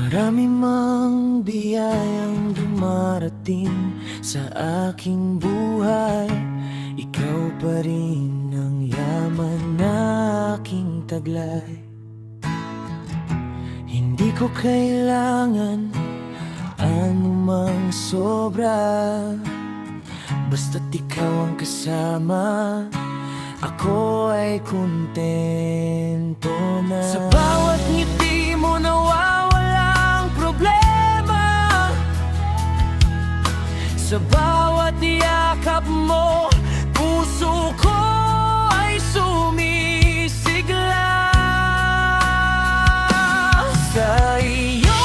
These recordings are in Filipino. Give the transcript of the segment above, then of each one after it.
Marami mang biyayang dumarating sa aking buhay, ikaw pa rin ang yaman na aking taglay. Hindi ko kailangan anumang sobra, basta't ikaw ang kasama, ako ay kontento na. Sa bawat ngiti mo nawawalang problema, sa bawat yakap mo puso ko ay sumisigla. Sa iyo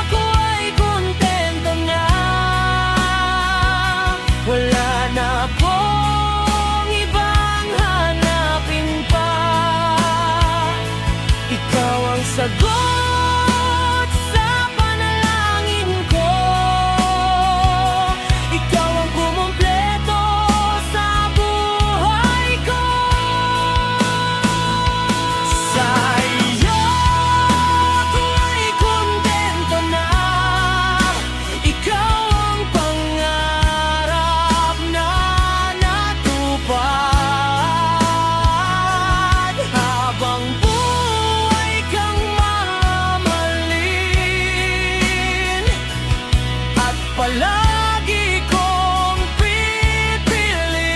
ako ay kontento na, wala na akong ibang hanapin pa. Ikaw ang sagot sa panalangin ko, ikaw ang kumumpleto sa buhay ko. Sa iyo ako ay kontento na, ikaw ang pangarap na natupad. Habang buhay kang mamahalin at palagi kong pipiliin.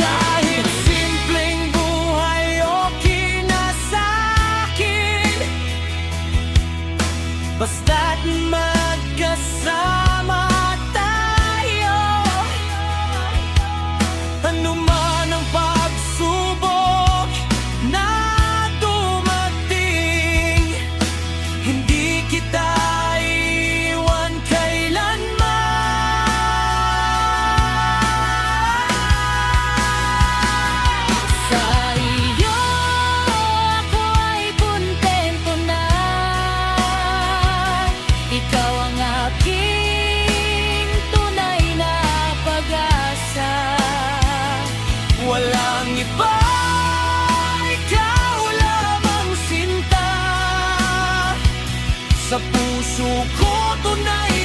Kahit simpleng buhay okay na sa'kin, basta't magkasama tayo. Ano man ang pagsubok na dumating, hindi kita iwan kailanman. Sa iyo ako ay kontento na, ikaw ang aking tunay na pag-asa. Walang iba, ikaw lamang sinta, sa puso ko tunay